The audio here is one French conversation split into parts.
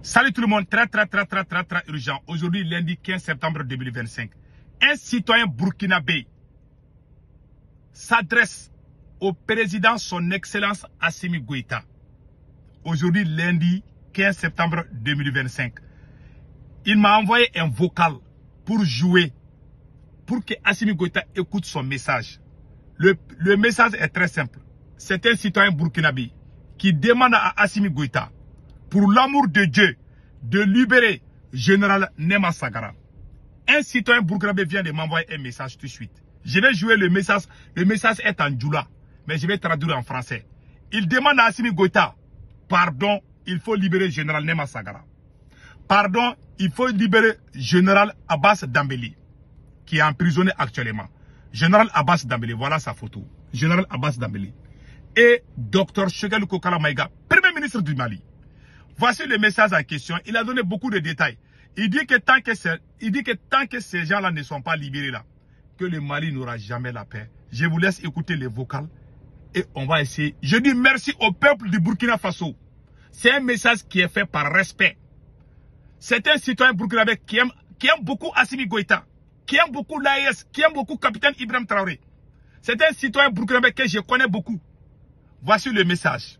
Salut tout le monde, très urgent. Aujourd'hui, lundi 15 septembre 2025. Un citoyen burkinabé s'adresse au président son excellence Assimi Goïta. Aujourd'hui, lundi 15 septembre 2025. Il m'a envoyé un vocal pour jouer, pour que Assimi Goïta écoute son message. Le message est très simple. C'est un citoyen burkinabé qui demande à Assimi Goïta, pour l'amour de Dieu, de libérer Général Nema Sagara. Un citoyen burkinabé vient de m'envoyer un message tout de suite. Je vais jouer le message. Le message est en djoula, mais je vais traduire en français. Il demande à Assimi Goïta, pardon, il faut libérer Général Nema Sagara. Pardon, il faut libérer Général Abbas Dambélé, qui est emprisonné actuellement. Général Abbas Dambélé, voilà sa photo. Général Abbas Dambélé. Et Dr Choguel Kokala Maïga, Premier ministre du Mali. Voici le message en question. Il a donné beaucoup de détails. Il dit que tant que ces gens-là ne sont pas libérés là, que le Mali n'aura jamais la paix. Je vous laisse écouter les vocales et on va essayer. Je dis merci au peuple du Burkina Faso. C'est un message qui est fait par respect. C'est un citoyen burkinabé qui aime beaucoup Assimi Goïta, qui aime beaucoup l'AES, qui aime beaucoup Capitaine Ibrahim Traoré. C'est un citoyen burkinabé que je connais beaucoup. Voici le message.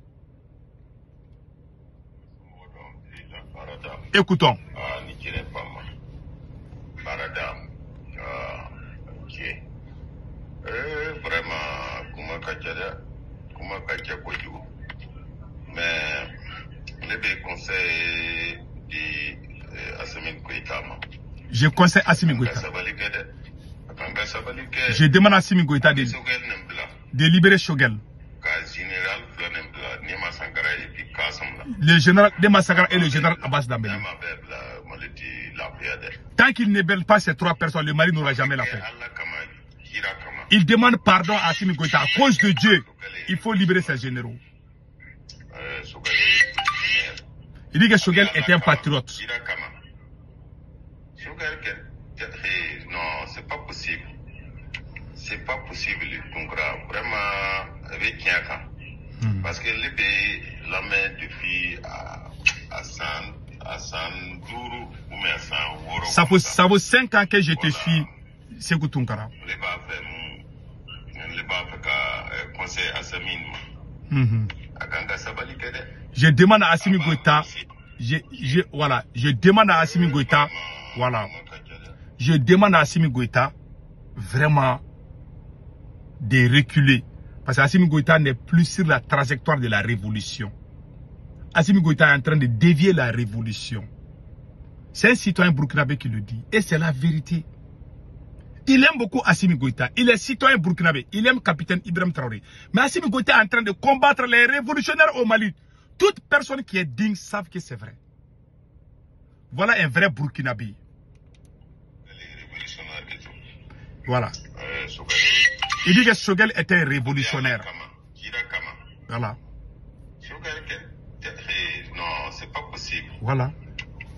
Écoutons. Je conseille Assimi Goïta. Je demande à Assimi Goïta de libérer Choguel. Le général Nema Sagara et le général Abbas Dambélé. Tant qu'il ne libère pas ces trois personnes, le Mali n'aura jamais la paix. Il demande pardon à Assimi Goïta. À cause de Dieu, il faut libérer ses généraux. Il dit que Choguel était un patriote. Non, c'est pas possible. C'est pas possible, vraiment, avec Kiaka. Parce que les pays, la main depuis à 100 ou à 100 euros. Ça vaut 5 ans que je te suis, Sékou Tounkara. Je demande à Assimi Goïta, je demande à Assimi Goïta, voilà. Je demande à Assimi Goïta vraiment de reculer. Parce qu'Assimi Goïta n'est plus sur la trajectoire de la révolution. Assimi Goïta est en train de dévier la révolution. C'est un citoyen burkinabé qui le dit. Et c'est la vérité. Il aime beaucoup Assimi Goïta. Il est citoyen burkinabé. Il aime Capitaine Ibrahim Traoré. Mais Assimi Goïta est en train de combattre les révolutionnaires au Mali. Toute personne qui est digne savent que c'est vrai. Voilà un vrai burkinabé. Voilà. Il dit que Choguel était un révolutionnaire. Voilà. Non, c'est pas possible. Voilà.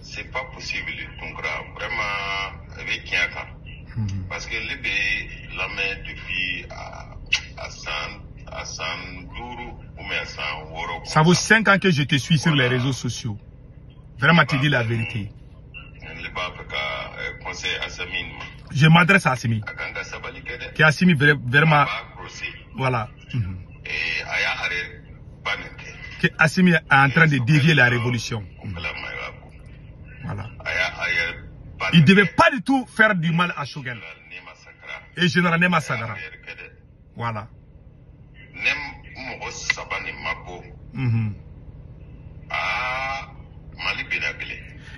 C'est pas possible, vraiment, avec Kiaka. Parce que les pays, la main depuis à 100 ou à 100 euros. Ça vaut 5 ans que je te suis sur les réseaux sociaux. Vraiment, tu dis la vérité. Je m'adresse à Assimi. Que Assimi vraiment. Voilà. Que Assimi est en train de dévier la révolution. Voilà. Il ne devait pas du tout faire du mal à Choguel. Et Général Nema Sagara. Voilà.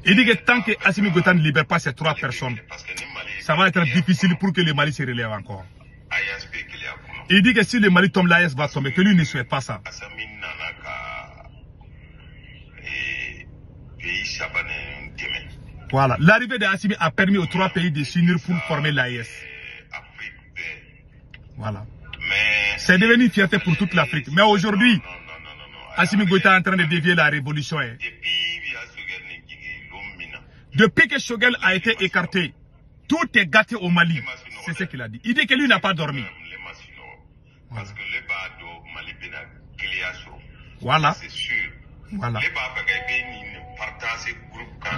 Il dit que tant que Assimi Goïta ne libère pas ces trois personnes, ça va être difficile pour que le Mali se relève encore. Il dit que si le Mali tombe, l'AES va tomber, que lui ne souhaite pas ça. Voilà. L'arrivée d'Assimi a permis aux trois pays de s'unir pour former l'AES. Voilà. C'est devenu une fierté pour toute l'Afrique. Mais aujourd'hui, Assimi Goïta est en train de dévier la révolution. Depuis que Choguel a été écarté, tout est gâté au Mali. C'est ce qu'il a dit. Il dit que lui n'a pas dormi. Voilà. Voilà. C'est sûr. Voilà.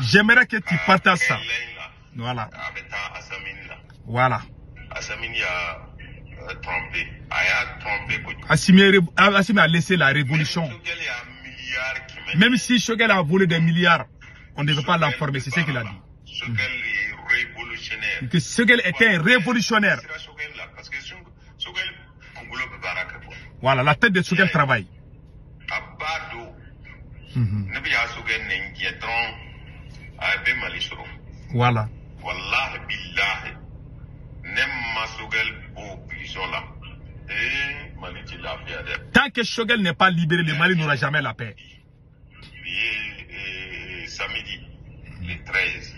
J'aimerais que tu partages ça. Voilà. Voilà. Assimi a laissé la révolution. Même si Choguel a volé des milliards, on ne devait pas l'informer, c'est ce qu'il a dit. Que Choguel était un révolutionnaire. Voilà, la tête de Choguel travaille. Voilà. Tant que Choguel n'est pas libéré, le Mali n'aura jamais la paix. Samedi, le 13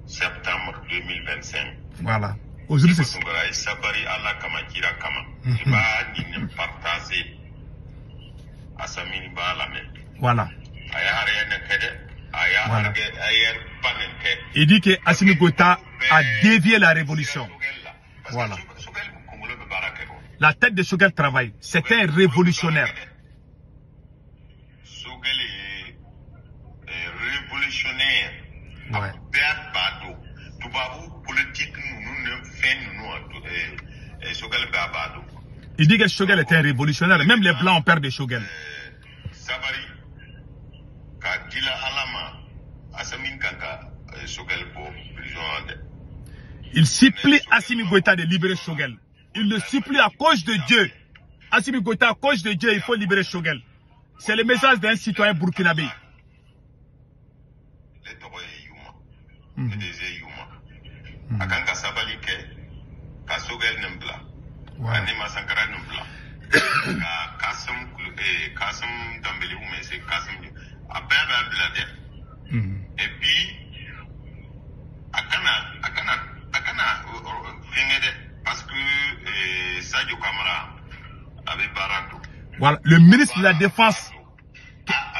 septembre 2025. Voilà. Aujourd'hui, c'est ça. Voilà. Voilà. Il dit que Assimi Goïta a dévié la révolution. Voilà. La tête de Choguel travaille. C'était un révolutionnaire. Ouais. Il dit que Choguel était un révolutionnaire. Même les Blancs ont peur de Choguel. Il supplie Assimi Goïta de libérer Choguel. Il le supplie à cause de Dieu. Assimi Goïta, à cause de Dieu, il faut libérer Choguel. C'est le message d'un citoyen burkinabé. Et puis, parce que Sadio Kamara avait Barato. Voilà, le ministre de la Défense.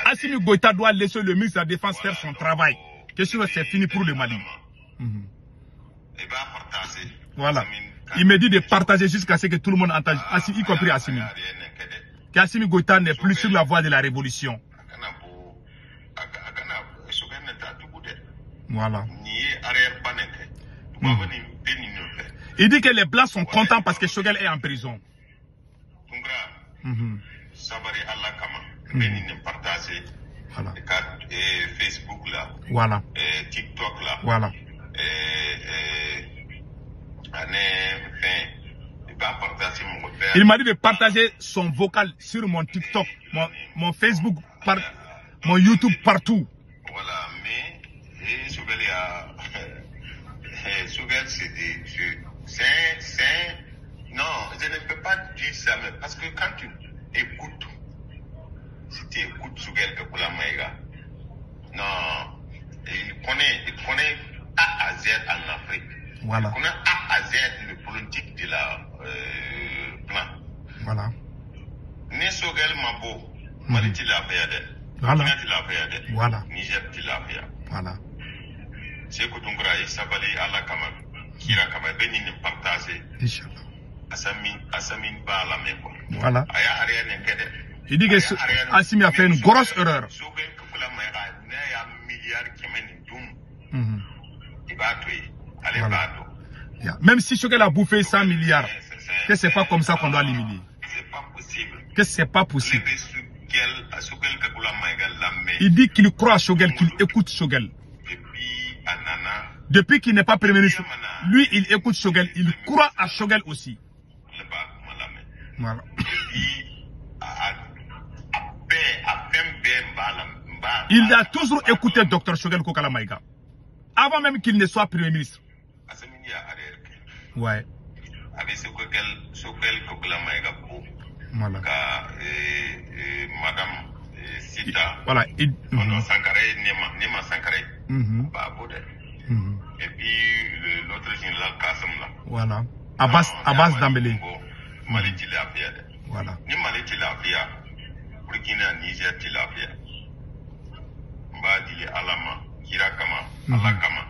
Assimi Goïta doit laisser le ministre de la Défense faire son travail. Que c'est fini pour le Mali. Voilà. Il me dit de partager jusqu'à ce que tout le monde entende, y compris Assimi. Qu'Assimi Goïta n'est plus sur la voie de la révolution. Voilà. Il dit que les Blancs sont contents parce que Choguel est en prison. Voilà. Facebook là. Voilà. TikTok là. Voilà. Il m'a dit de partager son vocal sur mon TikTok, mon Facebook, mon YouTube, partout. Voilà, mais Choguel, non, je ne peux pas dire ça, mais parce que quand tu écoutes, si tu écoutes Choguel Kakula Maïga, non, il connaît A à Z en Afrique. Voilà. Il connaît A à Z le politique de la plan. Voilà. Ne Choguel Mabo, Mali tu l'as fait. Voilà. Voilà. Niger tu l'as fait. Voilà. C'est que Tungura et Sabali Allah Kama, Kira Kama, Benin partagé. Inch'Allah. Assamin ba la même. Voilà. Aya rien qu'elle. Il dit que Assimi a fait une grosse erreur. Voilà. Même si Choguel a bouffé 100 milliards, que c'est pas comme ça qu'on doit l'éliminer. C'est pas possible. Que c'est pas possible. Il dit qu'il croit à Choguel, qu'il écoute Choguel. Depuis qu'il n'est pas premier ministre, lui il écoute Choguel, il croit à Choguel aussi. Voilà. Il a toujours écouté Dr Choguel Kokala Maïga. Avant même qu'il ne soit premier ministre. Ouais. Voilà. Madame Sita. Voilà. Nema Sankare. Et puis l'autre général Kassam là. Voilà. Abbas Dambélé. Mali Tilapia. Voilà. Ni Mali Tilapia. Burkina Niger Tilapia. Mbadi Alama. Kirakama. Alakama.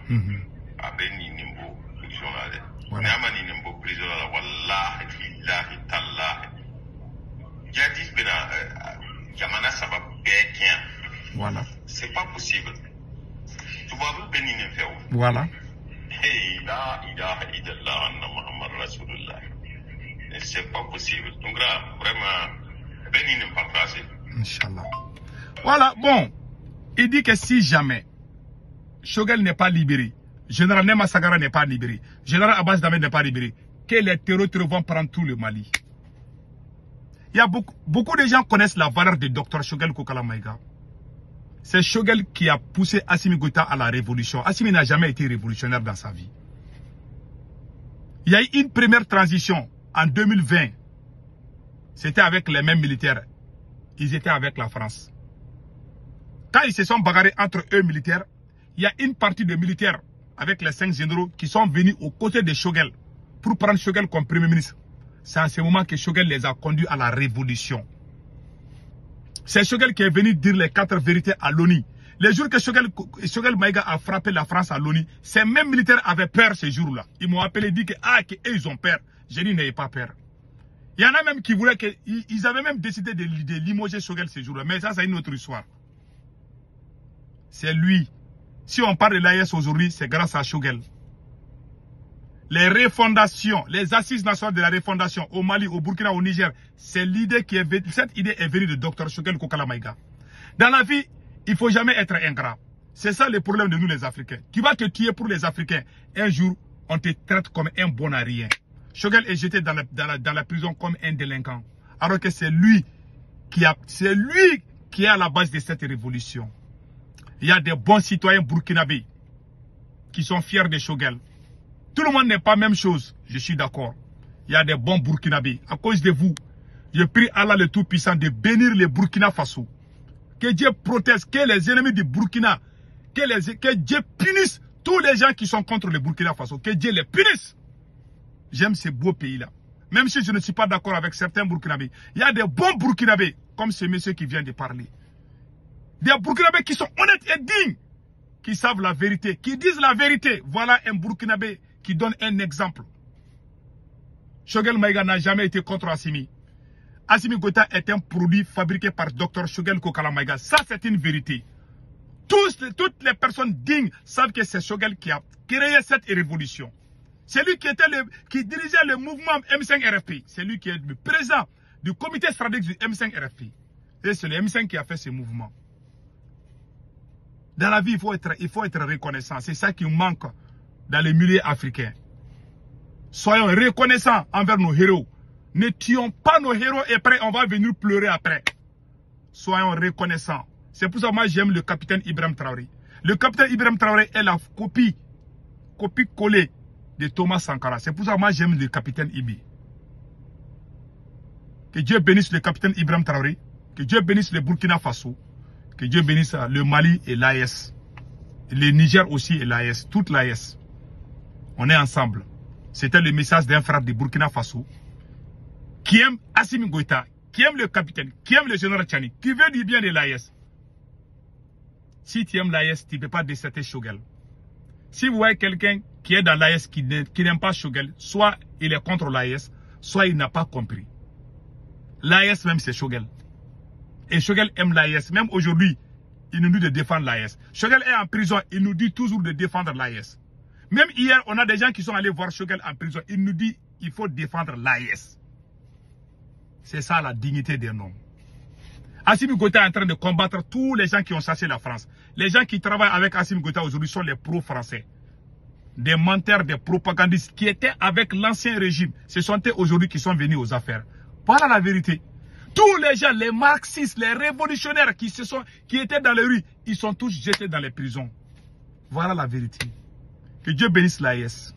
Abeni Nimbo. Prison là. Voilà. Nimbo prison là. Wallahi billahi tallahi. Jadis bena Yamana Saba Békien. Voilà. C'est pas possible. Voilà. C'est pas possible. Donc vraiment, Bénin n'est pas placé. Inch'Allah. Voilà, bon. Il dit que si jamais Choguel n'est pas libéré, Général Nema Sagara n'est pas libéré, Général Abbas Dame n'est pas libéré, que les terroristes vont prendre tout le Mali. Il y a beaucoup de gens connaissent la valeur de Dr Choguel Kokala Maïga. C'est Choguel qui a poussé Assimi Goïta à la révolution. Assimi n'a jamais été révolutionnaire dans sa vie. Il y a eu une première transition en 2020. C'était avec les mêmes militaires. Ils étaient avec la France. Quand ils se sont bagarrés entre eux militaires, il y a une partie de militaires avec les 5 généraux qui sont venus aux côtés de Choguel pour prendre Choguel comme premier ministre. C'est en ce moment que Choguel les a conduits à la révolution. C'est Choguel qui est venu dire les 4 vérités à l'ONU. Les jours que Choguel Maïga a frappé la France à l'ONU, ces mêmes militaires avaient peur ce jour-là. Ils m'ont appelé et dit que ils ont peur. J'ai dit n'ayez pas peur. Il y en a même qui voulaient que... Ils avaient même décidé de limoger Choguel ce jour-là. Mais ça, c'est une autre histoire. C'est lui. Si on parle de l'AES aujourd'hui, c'est grâce à Choguel. Les refondations, les assises nationales de la refondation au Mali, au Burkina, au Niger, c'est l'idée qui est venue. Cette idée est venue de Dr Choguel Kokala Maïga. Dans la vie, il ne faut jamais être ingrat. C'est ça le problème de nous les Africains. Tu vas te tuer pour les Africains. Un jour, on te traite comme un bon à rien. Choguel est jeté dans la prison comme un délinquant. Alors que c'est lui qui est à la base de cette révolution. Il y a des bons citoyens burkinabés qui sont fiers de Choguel. Tout le monde n'est pas la même chose, je suis d'accord. Il y a des bons burkinabés. À cause de vous, je prie Allah le Tout-Puissant de bénir les Burkina Faso. Que Dieu protège, que les ennemis du Burkina, que Dieu punisse tous les gens qui sont contre le Burkina Faso. Que Dieu les punisse. J'aime ce beau pays-là. Même si je ne suis pas d'accord avec certains Burkinabés. Il y a des bons Burkinabés, comme ce monsieur qui vient de parler. Des Burkinabés qui sont honnêtes et dignes. Qui savent la vérité, qui disent la vérité. Voilà un Burkinabé qui donne un exemple. Choguel Maïga n'a jamais été contre Assimi. Assimi Goïta est un produit fabriqué par Dr Choguel Kokala Maïga. Ça, c'est une vérité. Toutes les personnes dignes savent que c'est Choguel qui a créé cette révolution. C'est lui qui dirigeait le mouvement M5-RFP. C'est lui qui est le président du comité stratégique du M5-RFP. Et c'est le M5 qui a fait ce mouvement. Dans la vie, il faut être reconnaissant. C'est ça qui manque dans les milieux africains. Soyons reconnaissants envers nos héros. Ne tuons pas nos héros et après, on va venir pleurer après. Soyons reconnaissants. C'est pour ça que moi, j'aime le capitaine Ibrahim Traoré. Le capitaine Ibrahim Traoré est la copie collée de Thomas Sankara. C'est pour ça que moi, j'aime le capitaine Ibi. Que Dieu bénisse le capitaine Ibrahim Traoré. Que Dieu bénisse le Burkina Faso. Que Dieu bénisse le Mali et l'AES. Le Niger aussi et l'AES. Toute l'AES. On est ensemble. C'était le message d'un frère de Burkina Faso qui aime Assimi Goïta, qui aime le capitaine, qui aime le général Tchani, qui veut du bien de l'AES. Si tu aimes l'AES, tu ne peux pas déserter Choguel. Si vous voyez quelqu'un qui est dans l'AES qui n'aime pas Choguel, soit il est contre l'AES, soit il n'a pas compris. L'AES même c'est Choguel. Et Choguel aime l'AES. Même aujourd'hui, il nous dit de défendre l'AES. Choguel est en prison, il nous dit toujours de défendre l'AES. Même hier, on a des gens qui sont allés voir Choguel en prison. Il nous dit il faut défendre l'AES. C'est ça la dignité d'un homme. Assimi Goïta est en train de combattre tous les gens qui ont chassé la France. Les gens qui travaillent avec Assimi Goïta aujourd'hui sont les pro-français. Des menteurs, des propagandistes qui étaient avec l'ancien régime. Ce sont eux aujourd'hui qui sont venus aux affaires. Voilà la vérité. Tous les gens, les marxistes, les révolutionnaires qui étaient dans les rues, ils sont tous jetés dans les prisons. Voilà la vérité. Que Dieu bénisse l'AES.